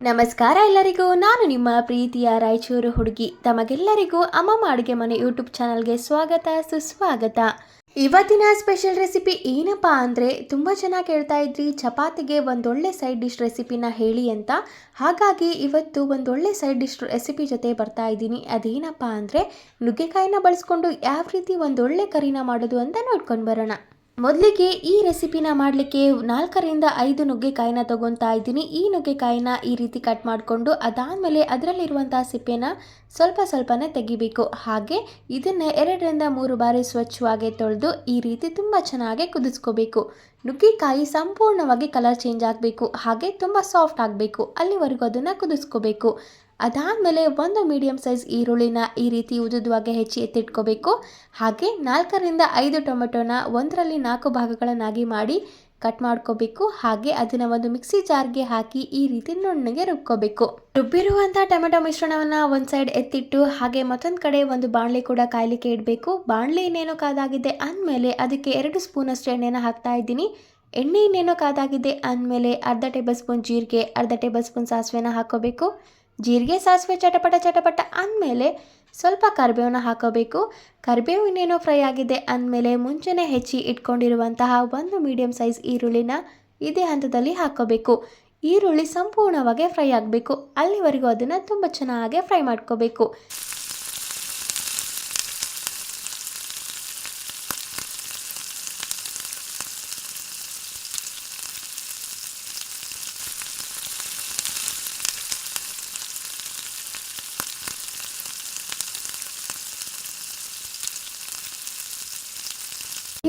ನಮಸ್ಕಾರ ಎಲ್ಲರಿಗೂ. ನಾನು ನಿಮ್ಮ ಪ್ರೀತಿಯ ರಾಯಚೂರು ಹುಡುಗಿ. ತಮಗೆಲ್ಲರಿಗೂ ಅಮ್ಮಮ್ಮ ಅಡುಗೆ ಮನೆ ಯೂಟ್ಯೂಬ್ ಚಾನಲ್ಗೆ ಸ್ವಾಗತ ಸುಸ್ವಾಗತ. ಇವತ್ತಿನ ಸ್ಪೆಷಲ್ ರೆಸಿಪಿ ಏನಪ್ಪ ಅಂದರೆ, ತುಂಬ ಚೆನ್ನಾಗಿ ಕೇಳ್ತಾ ಇದ್ರಿ ಚಪಾತಿಗೆ ಒಂದೊಳ್ಳೆ ಸೈಡ್ ಡಿಶ್ ರೆಸಿಪಿನ ಹೇಳಿ ಅಂತ. ಹಾಗಾಗಿ ಇವತ್ತು ಒಂದೊಳ್ಳೆ ಸೈಡ್ ಡಿಶ್ ರೆಸಿಪಿ ಜೊತೆ ಬರ್ತಾ ಇದ್ದೀನಿ. ಅದೇನಪ್ಪ ಅಂದರೆ, ನುಗ್ಗೆಕಾಯಿನ ಬಳಸ್ಕೊಂಡು ಯಾವ ರೀತಿ ಒಂದೊಳ್ಳೆ ಕರಿನ ಮಾಡೋದು ಅಂತ ನೋಡ್ಕೊಂಡು ಬರೋಣ. ಮೊದಲಿಗೆ ಈ ರೆಸಿಪಿನ ಮಾಡಲಿಕ್ಕೆ 4ರಿಂದ 5 ನುಗ್ಗೆಕಾಯಿನ ತೊಗೊತಾ ಇದ್ದೀನಿ. ಈ ನುಗ್ಗೆಕಾಯಿನ ಈ ರೀತಿ ಕಟ್ ಮಾಡಿಕೊಂಡು ಅದಾದಮೇಲೆ ಅದರಲ್ಲಿರುವಂಥ ಸಿಪ್ಪೆನ ಸ್ವಲ್ಪನೇ ತೆಗಿಬೇಕು. ಹಾಗೆ ಇದನ್ನು 2ರಿಂದ 3 ಬಾರಿ ಸ್ವಚ್ಛವಾಗಿ ತೊಳೆದು ಈ ರೀತಿ ತುಂಬ ಚೆನ್ನಾಗಿ ಕುದಿಸ್ಕೋಬೇಕು. ನುಗ್ಗೆಕಾಯಿ ಸಂಪೂರ್ಣವಾಗಿ ಕಲರ್ ಚೇಂಜ್ ಆಗಬೇಕು, ಹಾಗೆ ತುಂಬ ಸಾಫ್ಟ್ ಆಗಬೇಕು, ಅಲ್ಲಿವರೆಗೂ ಅದನ್ನು ಕುದಿಸ್ಕೋಬೇಕು. ಅದಾದಮೇಲೆ ಒಂದು ಮೀಡಿಯಮ್ ಸೈಜ್ ಈರುಳ್ಳಿನ ಈ ರೀತಿ ಉದುದ್ವಾಗಿ ಹೆಚ್ಚಿ ಎತ್ತಿಟ್ಕೋಬೇಕು. ಹಾಗೆ 4ರಿಂದ 5 ಟೊಮೆಟೊನ 1ರಲ್ಲಿ 4 ಭಾಗಗಳನ್ನಾಗಿ ಮಾಡಿ ಕಟ್ ಮಾಡ್ಕೋಬೇಕು. ಹಾಗೆ ಅದನ್ನು ಒಂದು ಮಿಕ್ಸಿ ಜಾರ್ಗೆ ಹಾಕಿ ಈ ರೀತಿ ನುಣ್ಣಗೆ ರುಬ್ಕೋಬೇಕು. ರುಬ್ಬಿರುವಂಥ ಟೊಮೆಟೊ ಮಿಶ್ರಣವನ್ನು ಒಂದು ಸೈಡ್ ಎತ್ತಿಟ್ಟು ಹಾಗೆ ಮತ್ತೊಂದು ಕಡೆ ಒಂದು ಬಾಣಲೆ ಕೂಡ ಕಾಯಲಿಕ್ಕೆ ಇಡಬೇಕು. ಬಾಣಲೆ ಇನ್ನೇನೋ ಕಾದಾಗಿದೆ ಅಂದಮೇಲೆ ಅದಕ್ಕೆ 2 ಸ್ಪೂನಷ್ಟು ಎಣ್ಣೆನ ಹಾಕ್ತಾ ಇದ್ದೀನಿ. ಎಣ್ಣೆ ಇನ್ನೇನೋ ಕಾದಾಗಿದೆ ಅಂದಮೇಲೆ ಅರ್ಧ ಟೇಬಲ್ ಸ್ಪೂನ್ ಜೀರಿಗೆ, ಅರ್ಧ ಟೇಬಲ್ ಸ್ಪೂನ್ ಸಾಸಿವೆನ ಹಾಕೋಬೇಕು. ಜೀರಿಗೆ ಸಾಸಿವೆ ಚಟಪಟ ಅಂದಮೇಲೆ ಸ್ವಲ್ಪ ಕರಿಬೇವನ್ನ ಹಾಕೋಬೇಕು. ಕರಿಬೇವು ಇನ್ನೇನೋ ಫ್ರೈ ಆಗಿದೆ ಅಂದಮೇಲೆ ಮುಂಚೆನೇ ಹೆಚ್ಚಿ ಇಟ್ಕೊಂಡಿರುವಂತಹ ಒಂದು ಮೀಡಿಯಮ್ ಸೈಜ್ ಈರುಳ್ಳಿನ ಇದೇ ಹಂತದಲ್ಲಿ ಹಾಕೋಬೇಕು. ಈರುಳ್ಳಿ ಸಂಪೂರ್ಣವಾಗಿ ಫ್ರೈ ಆಗಬೇಕು, ಅಲ್ಲಿವರೆಗೂ ಅದನ್ನು ತುಂಬ ಚೆನ್ನಾಗಿ ಫ್ರೈ ಮಾಡ್ಕೋಬೇಕು.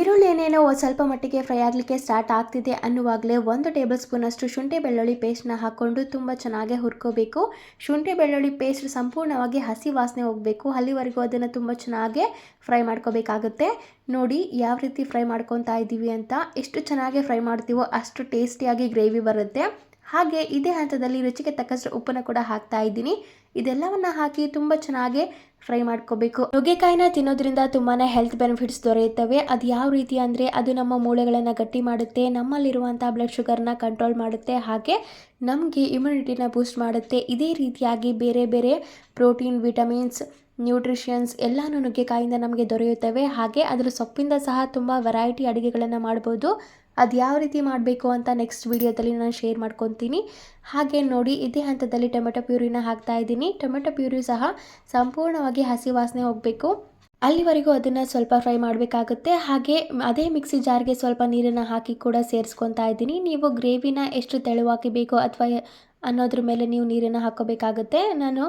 ಈರುಳ್ಳಿ ಏನೇನೋ ಸ್ವಲ್ಪ ಮಟ್ಟಿಗೆ ಫ್ರೈ ಆಗಲಿಕ್ಕೆ ಸ್ಟಾರ್ಟ್ ಆಗ್ತಿದೆ ಅನ್ನುವಾಗಲೇ 1 ಟೇಬಲ್ ಸ್ಪೂನಷ್ಟು ಶುಂಠಿ ಬೆಳ್ಳುಳ್ಳಿ ಪೇಸ್ಟ್ನ ಹಾಕ್ಕೊಂಡು ತುಂಬ ಚೆನ್ನಾಗಿ ಹುರ್ಕೋಬೇಕು. ಶುಂಠಿ ಬೆಳ್ಳುಳ್ಳಿ ಪೇಸ್ಟ್ ಸಂಪೂರ್ಣವಾಗಿ ಹಸಿ ವಾಸನೆ ಹೋಗಬೇಕು, ಅಲ್ಲಿವರೆಗೂ ಅದನ್ನು ತುಂಬ ಚೆನ್ನಾಗಿ ಫ್ರೈ ಮಾಡ್ಕೋಬೇಕಾಗುತ್ತೆ. ನೋಡಿ ಯಾವ ರೀತಿ ಫ್ರೈ ಮಾಡ್ಕೊತಾ ಇದ್ದೀವಿ ಅಂತ. ಎಷ್ಟು ಚೆನ್ನಾಗಿ ಫ್ರೈ ಮಾಡ್ತೀವೋ ಅಷ್ಟು ಟೇಸ್ಟಿಯಾಗಿ ಗ್ರೇವಿ ಬರುತ್ತೆ. ಹಾಗೆ ಇದೇ ಹಂತದಲ್ಲಿ ರುಚಿಗೆ ತಕ್ಕಷ್ಟು ಉಪ್ಪನ್ನು ಕೂಡ ಹಾಕ್ತಾ ಇದ್ದೀನಿ. ಇದೆಲ್ಲವನ್ನು ಹಾಕಿ ತುಂಬ ಚೆನ್ನಾಗಿ ಫ್ರೈ ಮಾಡ್ಕೋಬೇಕು. ನುಗ್ಗೆಕಾಯಿನ ತಿನ್ನೋದ್ರಿಂದ ತುಂಬಾ ಹೆಲ್ತ್ ಬೆನಿಫಿಟ್ಸ್ ದೊರೆಯುತ್ತವೆ. ಅದು ಯಾವ ರೀತಿ ಅಂದರೆ, ಅದು ನಮ್ಮ ಮೂಳೆಗಳನ್ನು ಗಟ್ಟಿ ಮಾಡುತ್ತೆ, ನಮ್ಮಲ್ಲಿರುವಂಥ ಬ್ಲಡ್ ಶುಗರ್ನ ಕಂಟ್ರೋಲ್ ಮಾಡುತ್ತೆ, ಹಾಗೆ ನಮಗೆ ಇಮ್ಯುನಿಟಿನ ಬೂಸ್ಟ್ ಮಾಡುತ್ತೆ. ಇದೇ ರೀತಿಯಾಗಿ ಬೇರೆ ಬೇರೆ ಪ್ರೋಟೀನ್, ವಿಟಮಿನ್ಸ್, ನ್ಯೂಟ್ರಿಷನ್ಸ್ ಎಲ್ಲನೂ ನುಗ್ಗೆಕಾಯಿಂದ ನಮಗೆ ದೊರೆಯುತ್ತವೆ. ಹಾಗೆ ಅದರ ಸೊಪ್ಪಿಂದ ಸಹ ತುಂಬ ವೆರೈಟಿ ಅಡುಗೆಗಳನ್ನು ಮಾಡ್ಬೋದು. ಅದು ಯಾವ ರೀತಿ ಮಾಡಬೇಕು ಅಂತ ನೆಕ್ಸ್ಟ್ ವಿಡಿಯೋದಲ್ಲಿ ನಾನು ಶೇರ್ ಮಾಡ್ಕೊತೀನಿ. ಹಾಗೆ ನೋಡಿ ಇದೇ ಹಂತದಲ್ಲಿ ಟೊಮೆಟೊ ಪ್ಯೂರಿನ ಹಾಕ್ತಾ ಇದ್ದೀನಿ. ಟೊಮೆಟೊ ಪ್ಯೂರಿ ಸಹ ಸಂಪೂರ್ಣವಾಗಿ ಹಸಿ ವಾಸನೆ ಹೋಗಬೇಕು, ಅಲ್ಲಿವರೆಗೂ ಅದನ್ನು ಸ್ವಲ್ಪ ಫ್ರೈ ಮಾಡಬೇಕಾಗುತ್ತೆ. ಹಾಗೆ ಅದೇ ಮಿಕ್ಸಿ ಜಾರ್ಗೆ ಸ್ವಲ್ಪ ನೀರನ್ನು ಹಾಕಿ ಕೂಡ ಸೇರಿಸ್ಕೊತಾ ಇದ್ದೀನಿ. ನೀವು ಗ್ರೇವಿನ ಎಷ್ಟು ತೆಳುವಾಗಿ ಬೇಕೋ ಅಥವಾ ಅನ್ನೋದ್ರ ಮೇಲೆ ನೀವು ನೀರನ್ನು ಹಾಕೋಬೇಕಾಗುತ್ತೆ. ನಾನು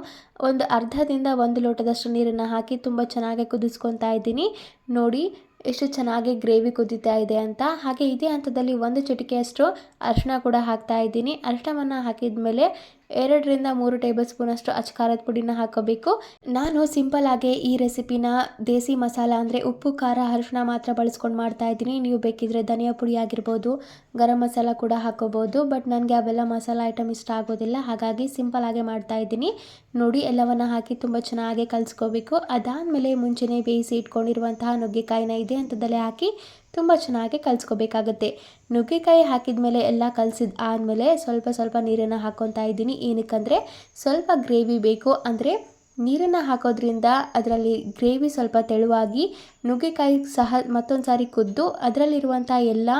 ಒಂದು ಅರ್ಧದಿಂದ 1 ಲೋಟದಷ್ಟು ನೀರನ್ನು ಹಾಕಿ ತುಂಬ ಚೆನ್ನಾಗಿ ಕುದಿಸ್ಕೊತಾ ಇದ್ದೀನಿ. ನೋಡಿ ಎಷ್ಟು ಚೆನ್ನಾಗಿ ಗ್ರೇವಿ ಕುದೀತಾ ಇದೆ ಅಂತ. ಹಾಗೆ ಇದೇ ಹಂತದಲ್ಲಿ 1 ಚಿಟಿಕೆಯಷ್ಟು ಅರಿಶಿನ ಕೂಡ ಹಾಕ್ತಾ ಇದ್ದೀನಿ. ಅರಿಶಿನವನ್ನು ಹಾಕಿದ ಮೇಲೆ 2ರಿಂದ 3 ಟೇಬಲ್ ಸ್ಪೂನಷ್ಟು ಅಚ್ಚ ಪುಡಿನ ಹಾಕೋಬೇಕು. ನಾನು ಸಿಂಪಲ್ ಆಗಿ ಈ ರೆಸಿಪಿನ ದೇಸಿ ಮಸಾಲ ಅಂದರೆ ಉಪ್ಪು, ಖಾರ, ಅರಿಶಿನ ಮಾತ್ರ ಬಳಸ್ಕೊಂಡು ಮಾಡ್ತಾ ಇದ್ದೀನಿ. ನೀವು ಬೇಕಿದ್ರೆ ಧನಿಯಾ ಪುಡಿ ಆಗಿರ್ಬೋದು, ಗರಂ ಮಸಾಲ ಕೂಡ ಹಾಕೋಬೋದು. ಬಟ್ ನನಗೆ ಅವೆಲ್ಲ ಮಸಾಲ ಐಟಮ್ ಇಷ್ಟ ಆಗೋದಿಲ್ಲ, ಹಾಗಾಗಿ ಸಿಂಪಲ್ ಆಗಿ ಮಾಡ್ತಾ ಇದ್ದೀನಿ. ನೋಡಿ ಎಲ್ಲವನ್ನು ಹಾಕಿ ತುಂಬ ಚೆನ್ನಾಗಿ ಕಲಿಸ್ಕೋಬೇಕು. ಅದಾದಮೇಲೆ ಮುಂಚೆನೇ ಬೇಯಿಸಿ ಇಟ್ಕೊಂಡಿರುವಂತಹ ನುಗ್ಗೆಕಾಯಿನ ಇದೇ ಹಂತದಲ್ಲೇ ಹಾಕಿ ತುಂಬ ಚೆನ್ನಾಗಿ ಕಲಿಸ್ಕೋಬೇಕಾಗುತ್ತೆ. ನುಗ್ಗೆಕಾಯಿ ಹಾಕಿದ ಮೇಲೆ ಎಲ್ಲ ಕಲಸಿದ ಆದಮೇಲೆ ಸ್ವಲ್ಪ ನೀರನ್ನು ಹಾಕ್ಕೊತಾ ಇದ್ದೀನಿ. ಏನಕ್ಕಂದರೆ ಸ್ವಲ್ಪ ಗ್ರೇವಿ ಬೇಕು, ಅಂದರೆ ನೀರನ್ನು ಹಾಕೋದ್ರಿಂದ ಅದರಲ್ಲಿ ಗ್ರೇವಿ ಸ್ವಲ್ಪ ತೆಳುವಾಗಿ ನುಗ್ಗೆಕಾಯಿ ಸಹ ಮತ್ತೊಂದು ಸಾರಿ ಕುದ್ದು ಅದರಲ್ಲಿರುವಂಥ ಎಲ್ಲ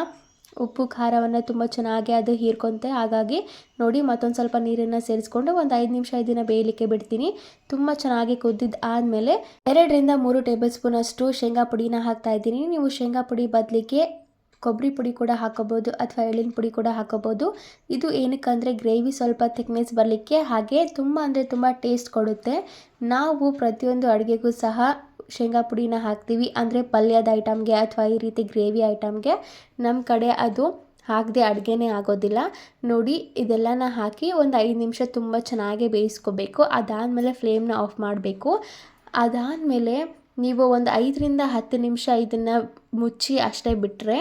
ಉಪ್ಪು ಖಾರವನ್ನು ತುಂಬ ಚೆನ್ನಾಗಿ ಅದು ಹೀರ್ಕೊಂತೆ. ಹಾಗಾಗಿ ನೋಡಿ ಮತ್ತೊಂದು ಸ್ವಲ್ಪ ನೀರನ್ನು ಸೇರಿಸ್ಕೊಂಡು ಒಂದು 5 ನಿಮಿಷ ಇದನ್ನು ಬೇಯಲಿಕ್ಕೆ ಬಿಡ್ತೀನಿ. ತುಂಬ ಚೆನ್ನಾಗಿ ಕುದ್ದಿದ್ದು ಆದಮೇಲೆ 2ರಿಂದ 3 ಟೇಬಲ್ ಸ್ಪೂನಷ್ಟು ಶೇಂಗಾ ಪುಡಿನ ಹಾಕ್ತಾ ಇದ್ದೀನಿ. ನೀವು ಶೇಂಗಾ ಪುಡಿ ಬದಲಿಗೆ ಕೊಬ್ಬರಿ ಪುಡಿ ಕೂಡ ಹಾಕೋಬೋದು ಅಥವಾ ಎಳ್ಳಿನ ಪುಡಿ ಕೂಡ ಹಾಕೋಬೋದು. ಇದು ಏನಕ್ಕಂದರೆ ಗ್ರೇವಿ ಸ್ವಲ್ಪ ಥಿಕ್ನೆಸ್ ಬರಲಿಕ್ಕೆ, ಹಾಗೆ ತುಂಬ ಅಂದರೆ ತುಂಬ ಟೇಸ್ಟ್ ಕೊಡುತ್ತೆ. ನಾವು ಪ್ರತಿಯೊಂದು ಅಡುಗೆಗೂ ಸಹ ಶೇಂಗಾ ಪುಡಿನ ಹಾಕ್ತೀವಿ, ಅಂದರೆ ಪಲ್ಯದ ಐಟಮ್ಗೆ ಅಥವಾ ಈ ರೀತಿ ಗ್ರೇವಿ ಐಟಮ್ಗೆ. ನಮ್ಮ ಕಡೆ ಅದು ಹಾಕದೆ ಅಡುಗೆನೇ ಆಗೋದಿಲ್ಲ. ನೋಡಿ ಇದೆಲ್ಲನ ಹಾಕಿ ಒಂದು 5 ನಿಮಿಷ ತುಂಬ ಚೆನ್ನಾಗಿ ಬೇಯಿಸ್ಕೋಬೇಕು. ಅದಾದಮೇಲೆ ಫ್ಲೇಮ್ನ ಆಫ್ ಮಾಡಬೇಕು. ಅದಾದಮೇಲೆ ನೀವು ಒಂದು 5ರಿಂದ 10 ನಿಮಿಷ ಇದನ್ನು ಮುಚ್ಚಿ ಅಷ್ಟೇ ಬಿಟ್ಟರೆ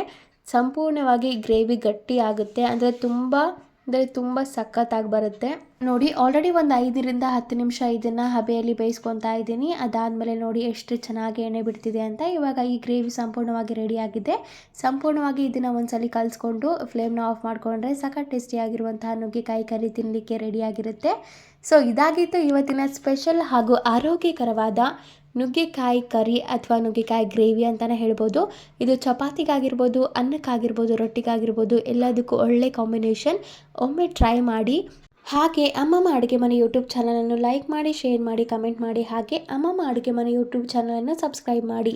ಸಂಪೂರ್ಣವಾಗಿ ಗ್ರೇವಿ ಗಟ್ಟಿ ಆಗುತ್ತೆ, ಅಂದರೆ ತುಂಬ ಸಖತ್ತಾಗಿ ಬರುತ್ತೆ. ನೋಡಿ ಆಲ್ರೆಡಿ ಒಂದು 5ರಿಂದ 10 ನಿಮಿಷ ಇದನ್ನು ಹಬೆಯಲ್ಲಿ ಬೇಯಿಸ್ಕೊತಾ ಇದ್ದೀನಿ. ಅದಾದಮೇಲೆ ನೋಡಿ ಎಷ್ಟು ಚೆನ್ನಾಗಿ ಎಣ್ಣೆ ಬಿಡ್ತಿದೆ ಅಂತ. ಇವಾಗ ಈ ಗ್ರೇವಿ ಸಂಪೂರ್ಣವಾಗಿ ರೆಡಿಯಾಗಿದೆ. ಸಂಪೂರ್ಣವಾಗಿ ಇದನ್ನು ಒಂದ್ಸಲಿ ಕಲಿಸ್ಕೊಂಡು ಫ್ಲೇಮ್ನ ಆಫ್ ಮಾಡಿಕೊಂಡ್ರೆ ಸಖತ್ ಟೇಸ್ಟಿಯಾಗಿರುವಂತಹ ನುಗ್ಗೆಕಾಯಿ ಕರಿ ತಿನ್ನಲಿಕ್ಕೆ ರೆಡಿಯಾಗಿರುತ್ತೆ. ಸೊ ಇದಾಗಿತ್ತು ಇವತ್ತಿನ ಸ್ಪೆಷಲ್ ಹಾಗೂ ಆರೋಗ್ಯಕರವಾದ ನುಗ್ಗೆಕಾಯಿ ಕರಿ ಅಥವಾ ನುಗ್ಗೆಕಾಯಿ ಗ್ರೇವಿ ಅಂತಲೇ ಹೇಳ್ಬೋದು. ಇದು ಚಪಾತಿಗಾಗಿರ್ಬೋದು, ಅನ್ನಕ್ಕಾಗಿರ್ಬೋದು, ರೊಟ್ಟಿಗಾಗಿರ್ಬೋದು ಎಲ್ಲದಕ್ಕೂ ಒಳ್ಳೆ ಕಾಂಬಿನೇಷನ್. ಒಮ್ಮೆ ಟ್ರೈ ಮಾಡಿ. ಹಾಗೆ ಅಮ್ಮಮ್ಮ ಅಡುಗೆ ಮನೆ ಯೂಟ್ಯೂಬ್ ಚಾನಲನ್ನು ಲೈಕ್ ಮಾಡಿ, ಶೇರ್ ಮಾಡಿ, ಕಮೆಂಟ್ ಮಾಡಿ. ಹಾಗೆ ಅಮ್ಮಮ್ಮ ಅಡುಗೆ ಮನೆ ಯೂಟ್ಯೂಬ್ ಚಾನಲನ್ನು ಸಬ್ಸ್ಕ್ರೈಬ್ ಮಾಡಿ.